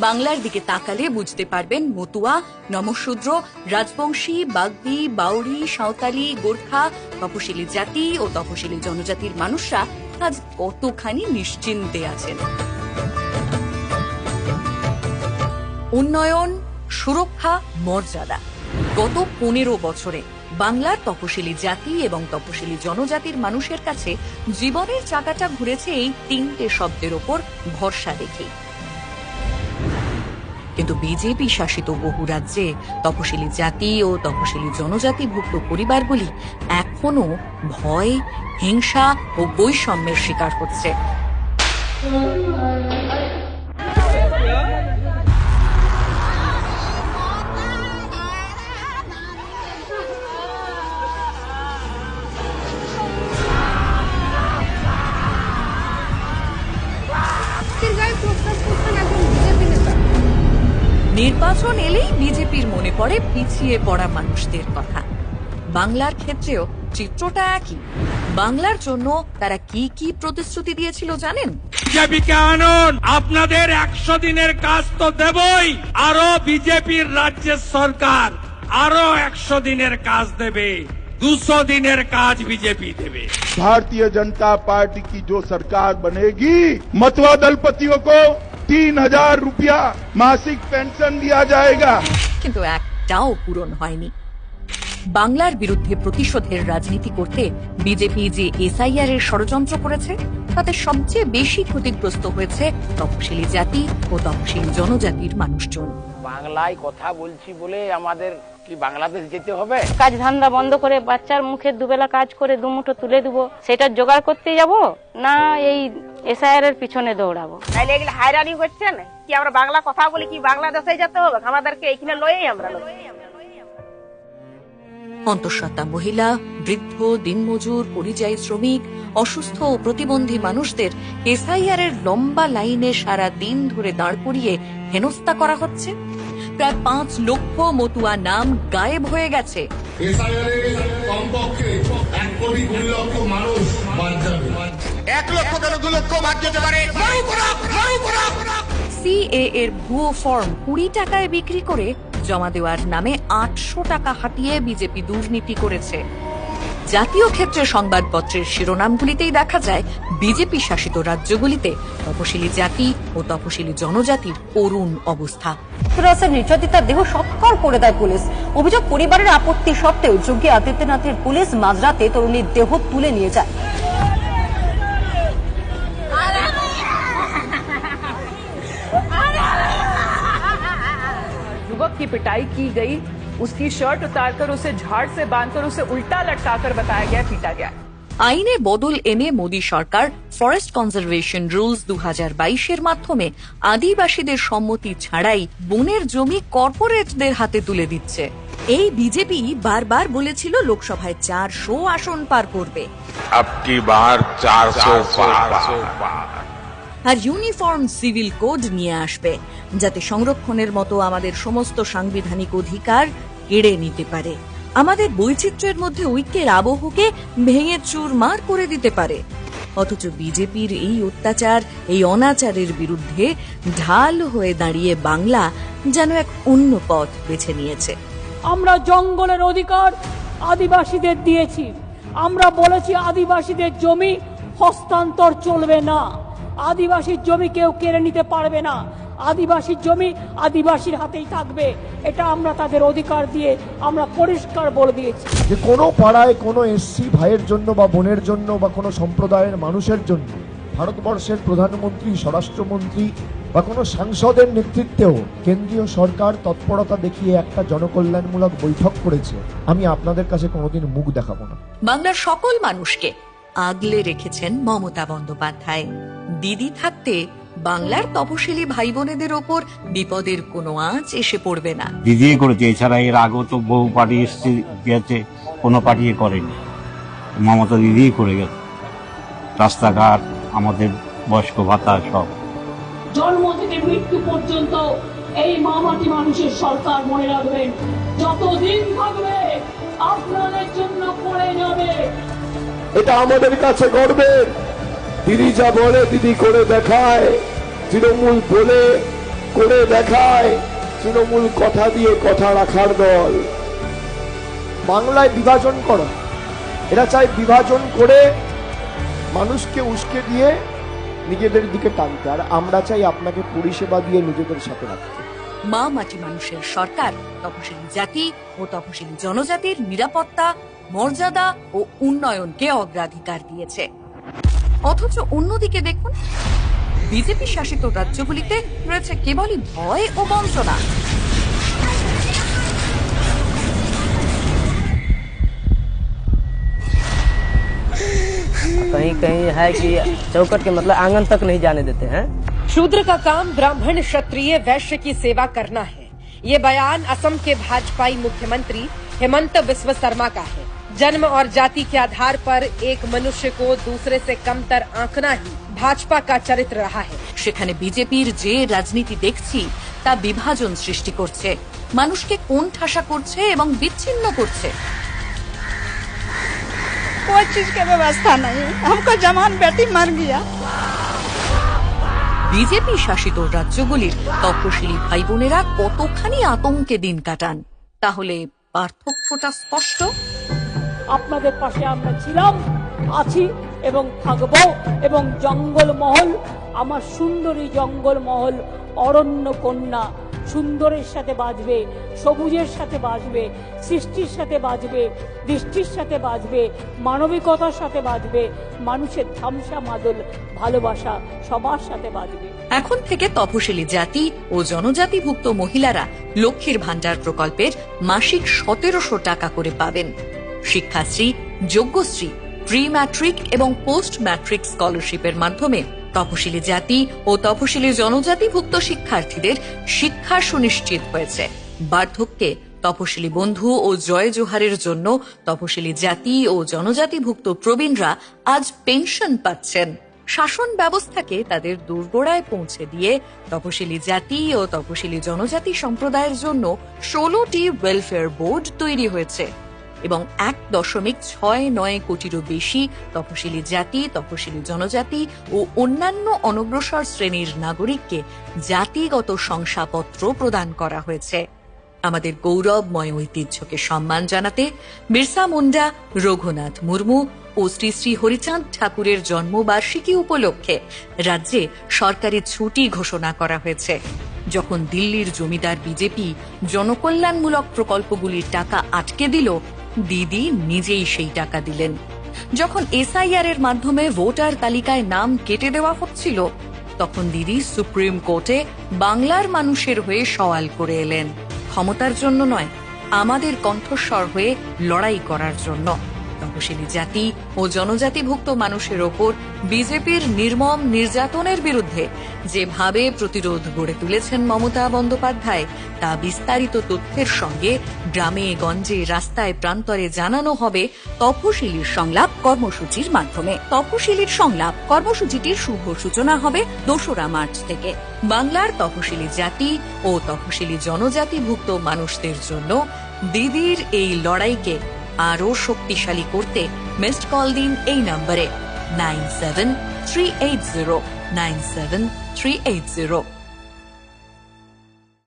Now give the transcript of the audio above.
বাংলার দিকে তাকালে বুঝতে পারবেন মতুয়া, নমশূদ্র, রাজবংশী, বাগদি, বাউরি, সাঁওতালি, গোর্খা, তপশিলি জাতি ও তপশিলি জনজাতির মানুষরা আজ কতখানি নিশ্চিন্তে আছেন। উন্নয়ন, সুরক্ষা, মর্যাদা, গত 15 বছরে বাংলার তপশিলি জাতি এবং তপশিলি জনজাতির মানুষের কাছে জীবনের চাকাটা ঘুরেছে এই 3টে শব্দের ওপর ভরসা রেখে। কিন্তু বিজেপি শাসিত বহু রাজ্যে তপশিলি জাতি ও তপশিলি জনজাতিভুক্ত পরিবারগুলি এখনো ভয়, হিংসা ও বৈষম্যের শিকার হচ্ছে। নির্বাচন এলেই বিজেপির মনে পড়ে পিছিয়ে পড়া মানুষদের কথা। বাংলার ক্ষেত্রেও চিত্রটা একই। বাংলার জন্য তারা কি কি প্রতিশ্রুতি দিয়েছিল জানেন? বিজেপিকে আনুন, আপনাদের 100 দিনের কাজ তো দেবই, আরো বিজেপির রাজ্যের সরকার আরো 100 দিনের কাজ দেবে, 200 দিনের কাজ বিজেপি দেবে। भारतीय जनता पार्टी की जो सरकार बनेगी, मतवा दलपतियों को 3000 रुपया मासिक पेंशन दिया जाएगा। কিন্তু একটাও পূরণ হয়নি। বাংলার বিরুদ্ধে প্রতিশোধের রাজনীতি করতে বিজেপি যে এসআইআর এর ষড়যন্ত্র করেছে তাতে সবচেয়ে বেশি ক্ষতিগ্রস্ত হয়েছে তপশিলি জাতি ও তপশিলি জনজাতির মানুষজন। বাংলায় কথা বলছি বলে আমাদের কি বাংলাদেশ যেতে হবে? কাজ ধান্দা বন্ধ করে বাচ্চার মুখে দুবেলা কাজ করে দুমুঠো তুলে দেবো, সেটা জোগাড় করতে যাব না এই এসআইআর এর পিছনে দৌড়াবো? তাইলে এগুলো হায়রানি হচ্ছে না কি? আমরা বাংলা কথা বলি কি বাংলাদেশে যেতে হবে? আমাদেরকে এইখানে লয়েই আমরা অন্তঃসত্ত্বা মহিলা, বৃদ্ধ, দিনমজুর, পরিযায়ী শ্রমিক, অসুস্থ ও প্রতিবন্ধী মানুষদের এসআইআর এর লম্বা লাইনে সারা দিন ধরে দাঁড় করিয়ে হেনস্থা করা হচ্ছে। প্রায় 5 লক্ষ মতুয়া নাম গায়েব হয়ে গেছে। কমপক্ষে 1 কোটি 2 লক্ষ মানুষ বাদ যাবে। 1 লক্ষ কেন 2 লক্ষ বাদ যেতে পারে। সিএ এর ভুয়ো ফর্ম 20 টাকায় বিক্রি করে জমা দেওয়ার নামে 800 টাকা হাতিয়ে বিজেপি দুর্নীতি করেছে। জাতীয় ক্ষেত্রে সংবাদপত্রের শিরোনামগুলিতেই দেখা যায় বিজেপি শাসিত রাজ্যগুলিতে তপশিলি জাতি ও তপশিলি জনজাতির করুণ অবস্থা। নির্যাতিতার দেহ সৎকার করে দেয় পুলিশ। অভিযোগ, পরিবারের আপত্তি সত্ত্বেও যোগী আদিত্যনাথের পুলিশ মাঝরাতে তরুণীর দেহ তুলে নিয়ে যায়। युवक की पिटाई की गई, उसकी शर्ट उतारकर उसे झाड़ से बांधकर उसे उल्टा लटकाकर बताया गया, पीटा गया। আইনে বদল এনে মোদী সরকার ফরেস্ট কনজারভেশন রুলস 2022 মাধ্যমে আদিবাসীদের সম্মতি ছাড়াই বনের জমি কর্পোরেটদের হাতে তুলে দিচ্ছে। এই বিজেপি বারবার বলেছিল লোকসভায় 400 আসন পার করবে, আর ইউনিফর্ম সিভিল কোড নিয়ে আসবে যাতে সংরক্ষণের মতো আমাদের সমস্ত সাংবিধানিক অধিকার কেড়ে নিতে পারে, আমাদের বৈচিত্র্যের মধ্যে ঐক্যের আবহকে ভেঙে চুরমার করে দিতে পারে। অথচ বিজেপির এই অত্যাচার, এই অনাচারের বিরুদ্ধে ঢাল হয়ে দাঁড়িয়ে বাংলা যেন এক অন্য পথ বেছে নিয়েছে। আমরা জঙ্গলের অধিকার আদিবাসীদের দিয়েছি। আমরা বলেছি আদিবাসীদের জমি হস্তান্তর চলবে না, আদিবাসীর জমি কেউ কেড়ে নিতে পারবে না, আদিবাসীর জমি আদিবাসীর হাতেই থাকবে। এটা আমরা তাদের অধিকার দিয়ে আমরা পরিষ্কার বলে দিয়েছি যে কোনো পাড়ায় কোনো এসসি ভাইয়ের জন্য বা বোনের জন্য বা কোনো সম্প্রদায়ের মানুষের জন্য ভারতবর্ষের প্রধানমন্ত্রী, স্বরাষ্ট্রমন্ত্রী বা কোনো সাংসদের নেতৃত্বেও কেন্দ্রীয় সরকার তৎপরতা দেখিয়ে একটা জনকল্যাণমূলক বৈঠক করেছে, আমি আপনাদের কাছে কোনোদিন মুখ দেখাবো না। বাংলার সকল মানুষকে আগলে রেখেছেন মমতা বন্দ্যোপাধ্যায়। দিদি থাকতে বাংলার তপশিলি ভাই বোনেদের ওপর বিপদের কোনো আঁচ এসে পড়বে না। দিদি করেছে, এছাড়া এর আগেও তো বহু পার্টি এসছে গেছে, কোনো পার্টি করেনি, মমতা দিদি করে গেছে। রাস্তাঘাট, আমাদের বয়স্ক ভাতা সব। জন্ম থেকে মৃত্যু পর্যন্ত এই মামাটি মানুষের সরকার, মনে রাখবেন যতদিন থাকবে আপনাদের জন্য করে যাবে। এটা আমাদের কাছে গর্বের, দিদি যা বলে দিদি করে দেখায়, তৃণমূল বলে করে দেখায়, তৃণমূল কথা দিয়ে কথা রাখার দল। বাংলায় বিভাজন করা, এরা চায় বিভাজন করে মানুষকে উস্কে দিয়ে নিজেদের দিকে টানতে, আর আমরা চাই আপনাকে পরিষেবা দিয়ে নিজেদের সাথে রাখতে। মা মাটি মানুষের সরকার তপশিলি জাতি ও তপশিলি জনজাতির নিরাপত্তা, মর্যাদা ও উন্নয়নকে অগ্রাধিকার দিয়েছে। অথচ অন্যদিকে দেখুন, বিজেপি শাসিত রাজ্যগুলিতে রয়েছে কেবলই ভয় ও বঞ্চনা। कहीं कहीं है कि चौखट के मतलब आंगन तक नहीं जाने देते हैं। शूद्र का काम ब्राह्मण, क्षत्रिय, वैश्य की सेवा करना है। ये बयान असम के भाजपाई मुख्यमंत्री हेमंत बिस्व शर्मा का है। जन्म और जाति के आधार पर एक मनुष्य को दूसरे से कमतर आंकना ही भाजपा का चरित्र रहा है। সেখানে বিজেপির যে রাজনীতি দেখছি তা বিভাজন সৃষ্টি করছে, মানুষকে কোণঠাসা করছে এবং বিচ্ছিন্ন করছে। कोई चीज की व्यवस्था नहीं, हमको जवान बेटी मर गया। বিজেপি শাসিত রাজ্যগুলির তপশিলি ভাই বোনেরা কতখানি আতঙ্কে দিন কাটান, তাহলে পার্থক্যটা স্পষ্ট। আপনাদের পাশে আমরা ছিলাম, আছি এবং থাকব, এবং জঙ্গলমহল, আমার সুন্দরী জঙ্গলমহল অরণ্য কন্যা সুন্দরের সাথে বাজবে, সবুজের সাথে বাজবে, সৃষ্টির সাথে বাজবে, দৃষ্টির সাথে বাজবে, মানবিকতার সাথে বাজবে, মানুষের ধামসা মাদল ভালোবাসা সবার সাথে বাজবে। এখন থেকে তপশিলি জাতি ও জনজাতিভুক্ত মহিলারা লক্ষ্মীর ভান্ডার প্রকল্পের মাসিক 1700 টাকা করে পাবেন। শিক্ষাশ্রী, যোগ্যশ্রী, প্রি ম্যাট্রিক এবং পোস্ট ম্যাট্রিক স্কলারশিপের মাধ্যমে তপশিলি জাতি ও তপশিলি জনজাতিভুক্ত শিক্ষার্থীদের শিক্ষা সুনিশ্চিত হয়েছে। বার্ধক্যে তপশিলি বন্ধু ও জয় জোহারের জন্য তপশিলি জাতি ও জনজাতিভুক্ত প্রবীণরা আজ পেনশন পাচ্ছেন। শাসন ব্যবস্থাকে তাদের দোরগোড়ায় পৌঁছে দিয়ে তপশিলি জাতি ও তপশিলি জনজাতি সম্প্রদায়ের জন্য 16টি ওয়েলফেয়ার বোর্ড তৈরি হয়েছে এবং 1.69 কোটিরও বেশি তপশিলি জাতি, তপশিলি জনজাতি ও অন্যান্য অনগ্রসর শ্রেণীর নাগরিককে জাতিগত শংসাপত্র প্রদান করা হয়েছে। আমাদের গৌরবময় ঐতিহ্যকে সম্মান জানাতে বিরসা মুন্ডা, রঘুনাথ মুর্মু ও শ্রী শ্রী হরিচাঁদ ঠাকুরের জন্মবার্ষিকী উপলক্ষে রাজ্যে সরকারি ছুটি ঘোষণা করা হয়েছে। যখন দিল্লির জমিদার বিজেপি জনকল্যাণমূলক প্রকল্পগুলির টাকা আটকে দিল, দিদি নিজেই সেই টাকা দিলেন। যখন এসআইআর এর মাধ্যমে ভোটার তালিকায় নাম কেটে দেওয়া হচ্ছিল, তখন দিদি সুপ্রিম কোর্টে বাংলার মানুষের হয়ে সওয়াল করে এলেন, ক্ষমতার জন্য নয়, আমাদের কণ্ঠস্বর হয়ে লড়াই করার জন্য। তপশিলি জাতি ও জনজাতিভুক্ত মানুষের ওপর বিজেপির নির্মম নির্যাতনের বিরুদ্ধে যেভাবে প্রতিরোধ গড়ে তুলেছেন মমতা বন্দ্যোপাধ্যায়, তা বিস্তারিত তথ্যের সঙ্গে গ্রামে গঞ্জে রাস্তায় প্রান্তরে জানানো হবে তপশিলির সংলাপ কর্মসূচির মাধ্যমে। তপশিলির সংলাপ কর্মসূচিটির শুভ সূচনা হবে 2রা মার্চ থেকে। বাংলার তপশিলি জাতি ও তপশিলি জনজাতিভুক্ত মানুষদের জন্য দিদির এই লড়াইকে আরো শক্তিশালী করতে মিসড কল দিন এই নম্বরে 9738097380।